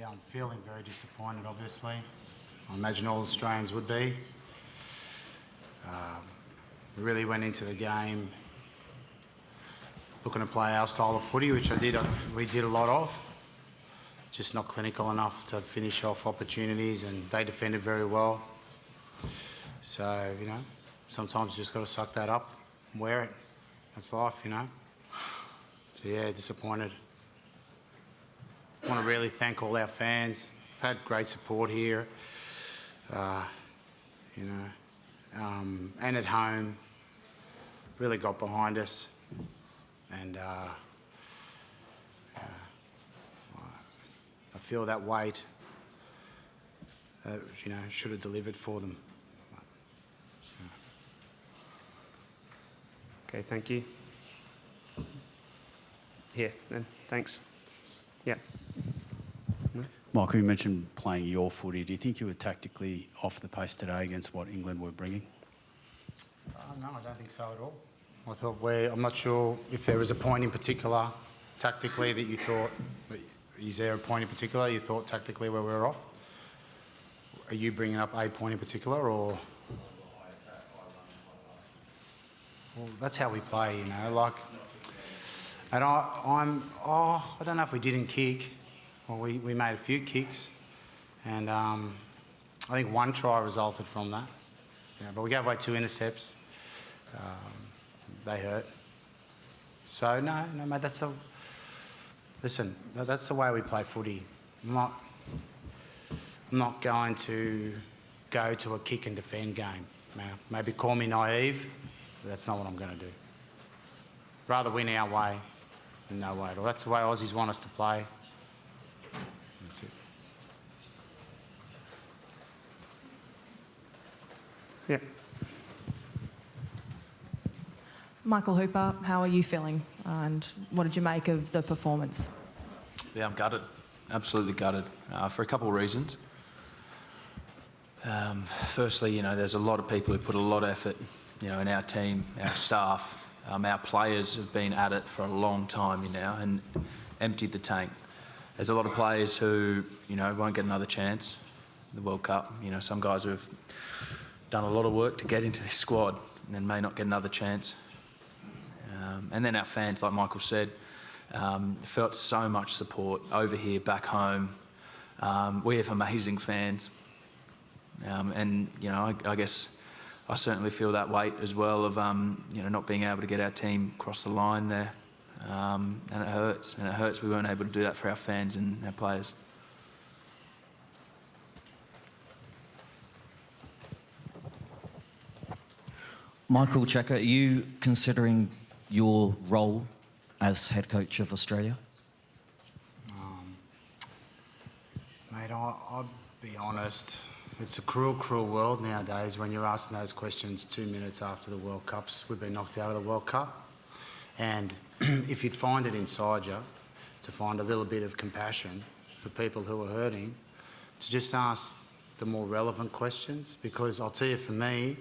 Yeah, I'm feeling very disappointed, obviously. I imagine all Australians would be. We really went into the game looking to play our style of footy, which we did a lot of. Just not clinical enough to finish off opportunities, and they defended very well. So, you know, sometimes you just got to suck that up and wear it. That's life, you know. So, yeah, disappointed. I want to really thank all our fans. We've had great support here, you know, and at home. Really got behind us, and I feel that weight, you know, should have delivered for them. Okay, thank you. Here, then, thanks. Yeah. Michael, you mentioned playing your footy. Do you think you were tactically off the pace today against what England were bringing? No, I don't think so at all. I thought I'm not sure if there was a point in particular tactically that you thought, is there a point in particular you thought tactically where we were off? Are you bringing up a point in particular, or? Well, that's how we play, you know, like, and I don't know if we didn't kick. Well, we made a few kicks, and I think one try resulted from that. You know, but we gave away 2 intercepts. They hurt. So no, mate. That's the way we play footy. I'm not going to go to a kick and defend game. Now, maybe call me naive, but that's not what I'm going to do. Rather win our way than no way at all. That's the way Aussies want us to play. That's it. Yeah. Michael Hooper, how are you feeling, and what did you make of the performance? Yeah, I'm gutted, absolutely gutted, for a couple of reasons. Firstly, you know, there's a lot of people who put a lot of effort, you know, in our team, our staff, our players have been at it for a long time now and emptied the tank. There's a lot of players who, you know, won't get another chance in the World Cup. You know, some guys who have done a lot of work to get into this squad and then may not get another chance. And then our fans, like Michael said, felt so much support over here, back home. We have amazing fans. And, you know, I guess I certainly feel that weight as well of, you know, not being able to get our team across the line there. And it hurts. And it hurts we weren't able to do that for our fans and our players. Michael, Cheika, are you considering your role as head coach of Australia? Mate, I'll be honest. It's a cruel, cruel world nowadays when you're asking those questions 2 minutes after the World Cups. We've been knocked out of the World Cup. And if you'd find it inside you to find a little bit of compassion for people who are hurting, to just ask the more relevant questions. Because I'll tell you, for me,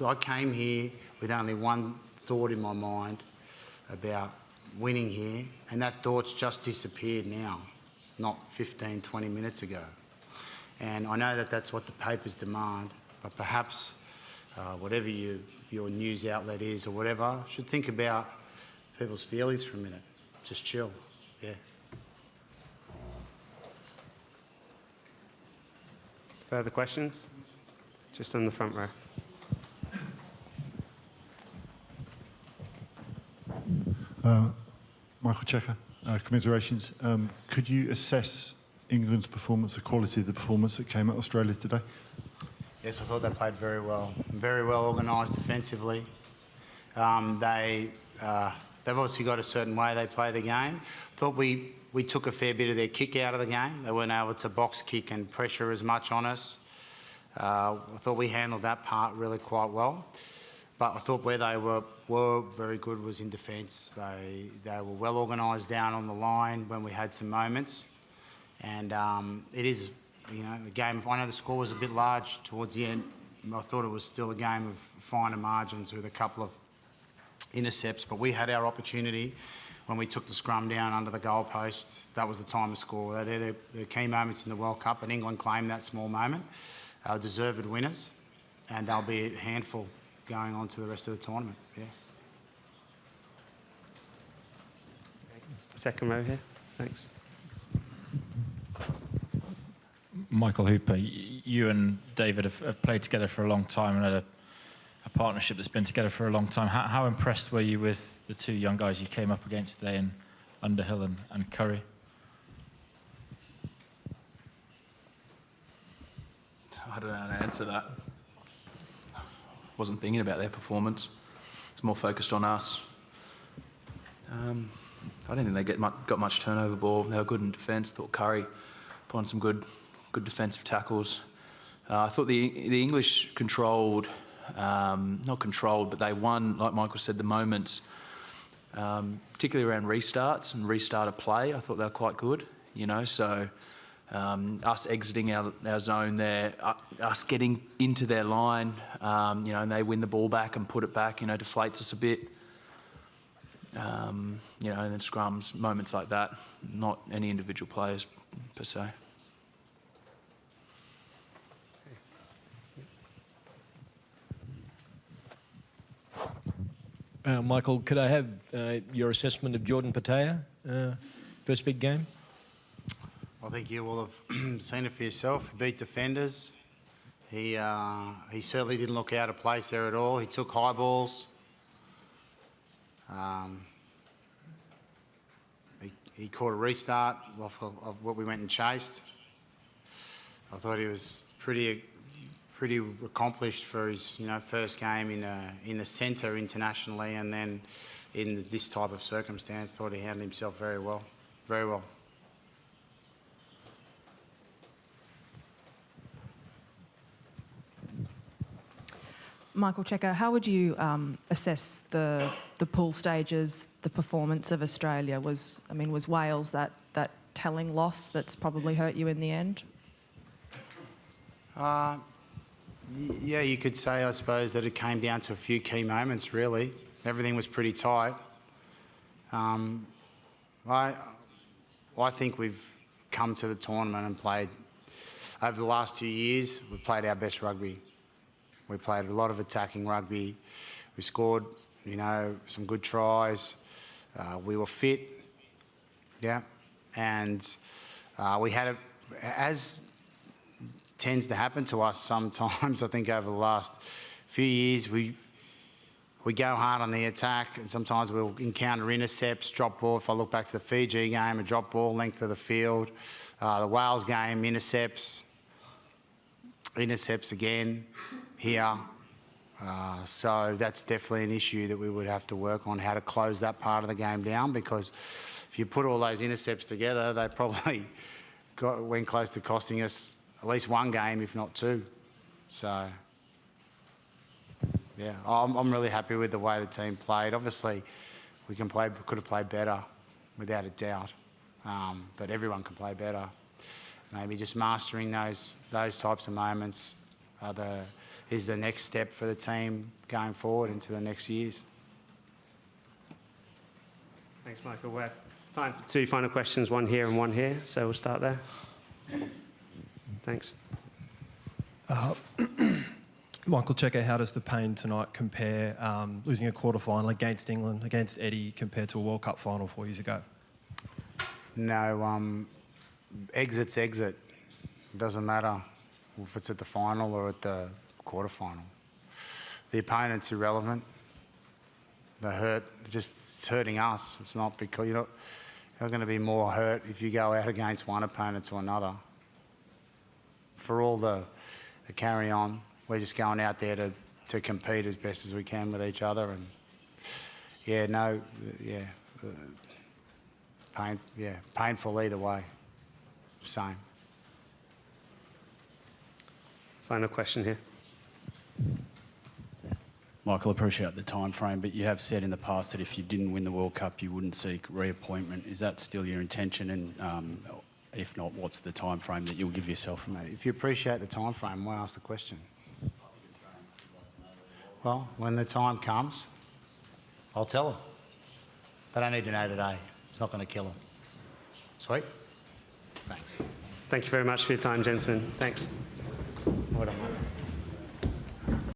I came here with only one thought in my mind about winning here, and that thought's just disappeared now, not 15, 20 minutes ago. And I know that that's what the papers demand, but perhaps whatever your news outlet is or whatever, should think about people's feelings for a minute. Just chill, yeah. Further questions? Just on the front row. Michael Cheika, commiserations. Could you assess England's performance, the quality of the performance that came out of Australia today? Yes, I thought they played very well organised defensively. They've obviously got a certain way they play the game. Thought we took a fair bit of their kick out of the game. They weren't able to box kick and pressure as much on us. I thought we handled that part really quite well. But I thought where they were very good was in defence. They were well organised down on the line when we had some moments. And it is, you know, a game. I know the score was a bit large towards the end. I thought it was still a game of finer margins with a couple of intercepts. But we had our opportunity. when we took the scrum down under the goalpost, that was the time to score. They're the key moments in the World Cup, and England claimed that small moment. They were deserved winners, and they'll be a handful going on to the rest of the tournament. Yeah. Second row here. Thanks. Michael Hooper, you and David have played together for a long time and had a partnership that's been together for a long time. How impressed were you with the two young guys you came up against today in Underhill and Curry? I don't know how to answer that. Wasn't thinking about their performance. It's more focused on us. I don't think they got much turnover ball. They were good in defence. Thought Curry put on some good defensive tackles. I thought the English controlled, not controlled, but they won, like Michael said, the moments, particularly around restarts and restart of play. I thought they were quite good, you know, so us exiting our zone there, us getting into their line, you know, and they win the ball back and put it back, you know, deflates us a bit. You know, and then scrums, moments like that, not any individual players per se. Michael, could I have your assessment of Jordan Patea, first big game? I think you will have seen it for yourself. He beat defenders. He certainly didn't look out of place there at all. He took high balls. He caught a restart off of what we went and chased. I thought he was pretty accomplished for his first game in the centre internationally, and then in this type of circumstance, thought he handled himself very well, very well. Michael Cheika, how would you assess the pool stages, the performance of Australia? Was Wales that telling loss that's probably hurt you in the end? Yeah, you could say, I suppose, that it came down to a few key moments, really. Everything was pretty tight. I think we've come to the tournament and played, over the last 2 years, we've played our best rugby. We played a lot of attacking rugby. We scored, some good tries. We were fit, yeah. And we had, as tends to happen to us sometimes, I think over the last few years, we go hard on the attack, and sometimes we'll encounter intercepts, drop ball. If I look back to the Fiji game, a drop ball, length of the field. The Wales game, intercepts again here. So that's definitely an issue that we would have to work on, how to close that part of the game down, because if you put all those intercepts together, they probably went close to costing us at least one game, if not two. So, yeah, I'm really happy with the way the team played. Obviously, could have played better, without a doubt. But everyone can play better. Maybe just mastering those types of moments is the next step for the team going forward into the next years. Thanks, Michael. We have time for two final questions, one here and one here, so we'll start there. Thanks. Michael Cheika, how does the pain tonight compare, losing a quarter-final against England, against Eddie, compared to a World Cup final 4 years ago? No, exit's exit. It doesn't matter if it's at the final or at the quarter-final. The opponent's irrelevant. The hurt, it's hurting us. It's not because you're not going to be more hurt if you go out against one opponent to another. For all the carry on, we're just going out there to compete as best as we can with each other, and painful either way. Same. Final question here. Michael, appreciate the time frame, but you have said in the past that if you didn't win the World Cup, you wouldn't seek reappointment. Is that still your intention? And if not, what's the time frame that you'll give yourself? Mate, if you appreciate the time frame, why ask the question? Well, when the time comes, I'll tell them. They don't need to know today. It's not going to kill them. Sweet? Thanks. Thank you very much for your time, gentlemen. Thanks. Well done, mate.